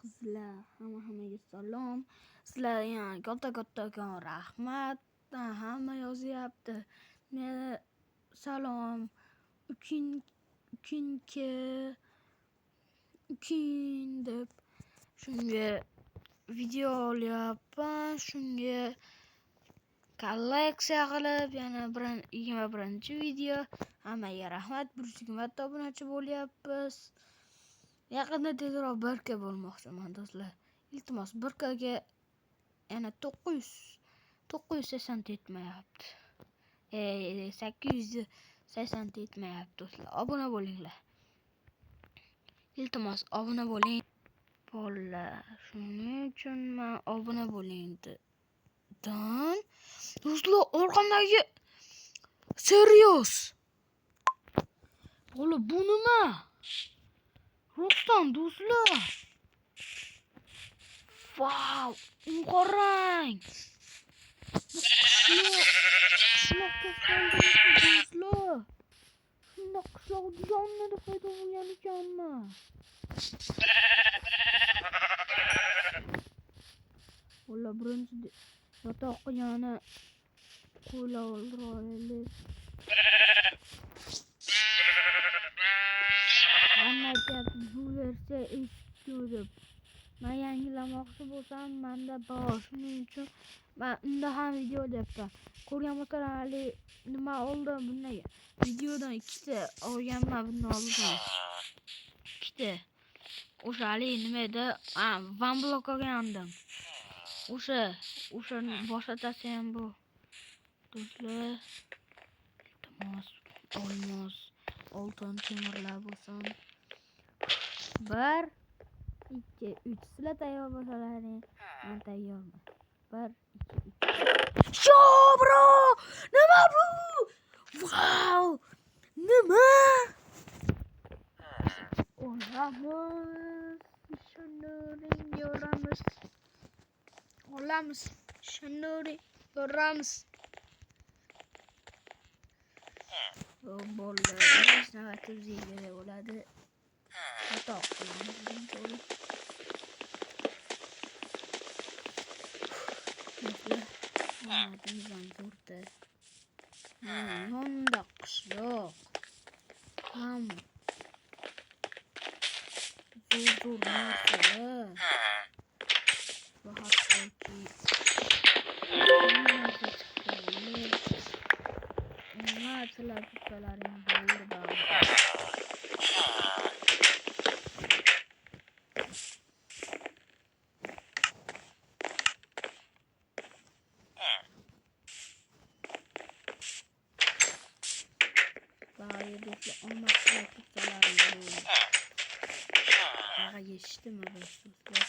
qizlar, hammaga salom. Sizlarga yana kattakon rahmat. Hamma yozyapti. Meni salom ukin deb shunga video olyapman. Shunga kolleksiya qilib yana 21-video. Hammaga rahmat. 120 ta obunachi bo'lyapmiz. Yaqinda tezroq 1K bo'lmoqchiman do'stlar. Iltimos 1Kga yana 980 yetmayapti. 880 yetmayapti do'stlar. Obuna bo'linglar. Iltimos obuna bo'ling. Bolalar, shuning uchun men obuna bo'ling dedim. Do'stlar, orqamdagi serios. Ola bu nima? Rostdan do'stlar. Wow, qarang. Qishloqqa qoldim do'stlar. Shunda qishloq jonida paydo bo'lgan ekanman. Ola birinchi yotoqqa yana qo'yla oldiraylik. Hamma aytyapti bu versiya eski deb. Men yangilamoqchi bo'lsam menda bor. Shuning uchun men unda ham video olyapman. Ko'rgan bo'lsalaringiz nima oldi bunday videodan 2 ta olganman bundan oldin. 2 ta. O'shali nima edi? One block olgandim. O'shani boshlatasi ham bu. Do'stlar, olmos, oltin temirlar bo'lsin. 1 2 3 sizlar tayyor bo'lsalaring, men tayyorman. 1 2 3. Yo bro! Nima bu? Wow! Nima? Olamiz. Shanuri yoramiz. Bolalar, navbatda bizga bo'ladi. Xato qilamiz. Omadimizdan ko'rdi. Yonda qishloq. Ham zo'r narsalar. Bu hattoki narsalar tutsalaring bo'ldi. Do'stlar, olmoqchi tutsalaring bo'ldi. Aga yeshdimi do'stlar?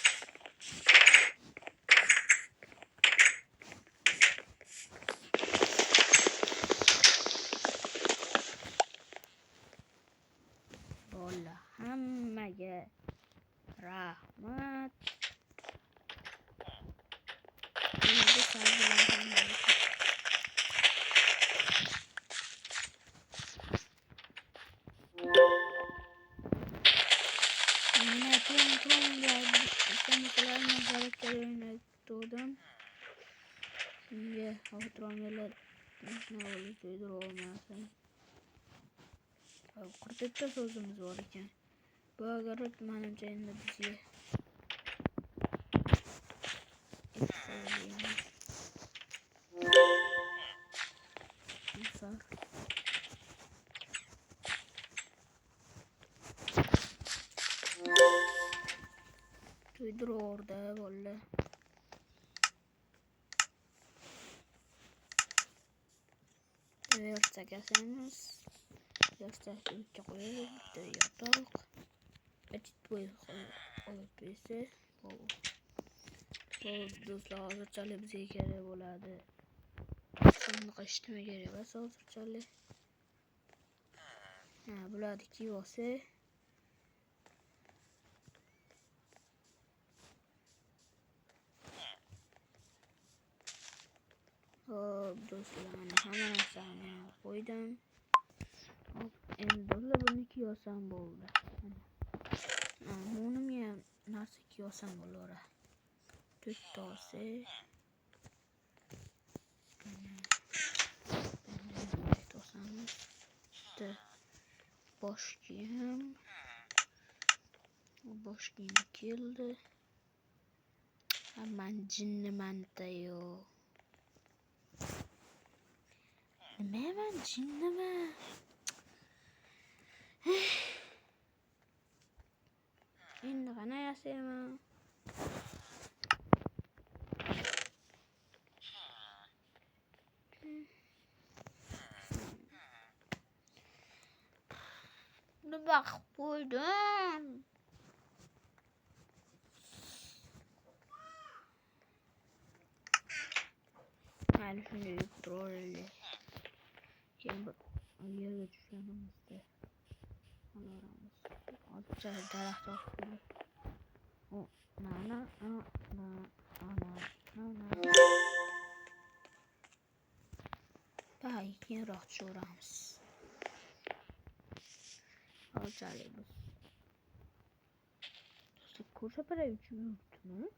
Hammaga rahmat. Shunga xotiramlar navoli to'ydira olmasam. Qirqta so'zimiz bor ekan. Bu agarot menimcha endi bizga to'ydira orada bolalar. Versak asamiz. Yostiq uchga qo'yib, bitta yotoq. Petit bo'y olib bersa, do'stlar, hozirchalik bizga kerak bo'ladi. Bunaqa ishtimi kerak emas hozirchalik. Bularni kiyib olsa. Do'stlar, hamma narsani qo'ydim. Endi do'stlar buni kiyosam bo'ldi. Mo'nim ham narsa ikki olsam bo'laveradi. 4 ta olsak. Olsamiz. Bitta bosh kiyim. Bosh kiyim keldi. Men jinnimanda yo. Nima men jinniman? Endi qana yasayman? Nima qilib qo'ydim? Hali shunday yurib turaveraylik. Keyin bir yerga tushganimizda olaveramiz. Hozircha daraxt orqali. Mana. Tay, keyinroq tushaveramiz. Hozirchalik biz. Ko'rsaparay uchun yuribdimi?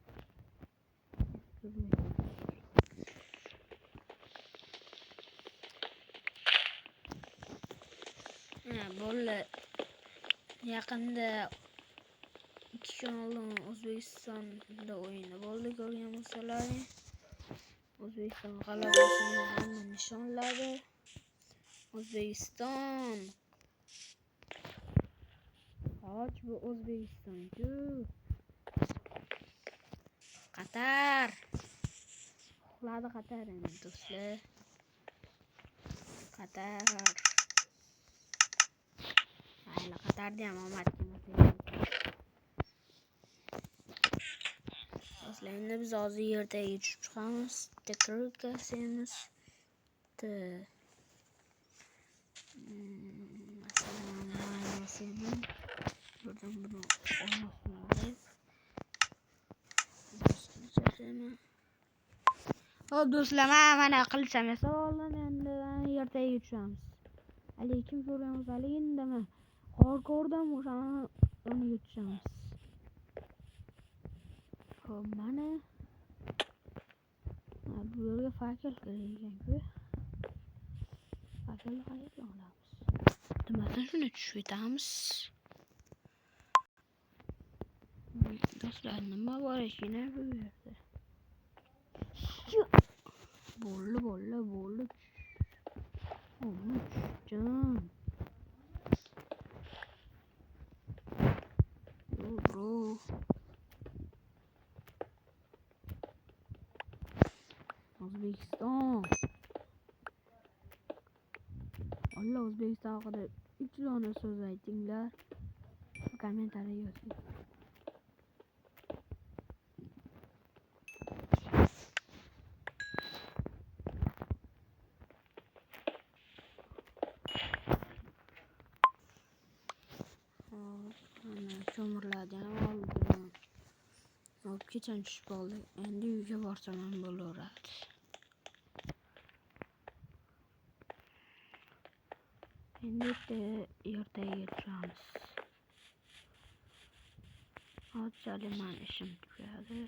Bolalar yaqinda 2 kun oldin O'zbekistonda o'yini bo'ldi, ko'rgan bo'lsalaring. O'zbekiston g'alabasini hamma nishonladi. O'zbekiston. Hoj bu O'zbekiston-ku. Qatar. Uxladi Qatar endi do'stlar. Qatar. Mayli Qatarda ham omad kelmasa. Do'stlar, endi biz hozir yerdaga tushib chiqamiz. Tekrar semiz. Masalan, buradan bunu olmasın. Do'stlar, mana qilsam savolni endi yerdaga tushamiz. Lekin ko'ramiz, indamay. Qor ko'rdim, o'shani tushamiz. Xo'p, mana bu yerga fakir kerak ekan-ku. Fakrni qayerdan olamiz? Nimadan shuni tushib ketamiz? Do'stlar, nima bor ekan bu yerda? Bo'ldi. Tushdim. Bro. O'zbekiston. Allah O'zbekiston haqida 3 dona so'z aytinglar. Kommentariy yozing. Cho'mirlardan oldim. Kecha tushib qoldik. Endi uyga borsam ham bo'laveradi. Endi ertaga tushamiz. Hozirchalik men ishim tugadi.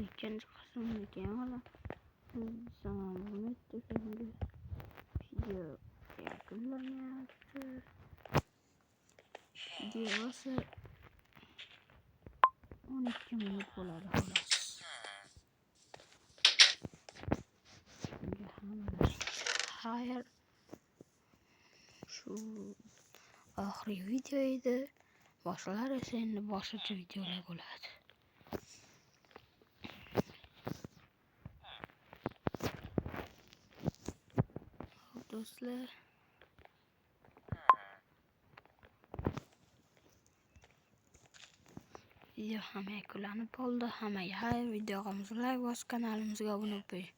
ikkinchi qismni keyin hali davom ettirishga video yakunlanyapti. Videosi 12 minut bo'ladi xolos. Xayr, shu oxirgi video edi. Boshqalar esa endi boshqacha videolar bo'ladi. Do'stlar, video ham yakunlanib qoldi. Hammaga xayr, videoga like bosib, kanalimizga obuna bo'ling.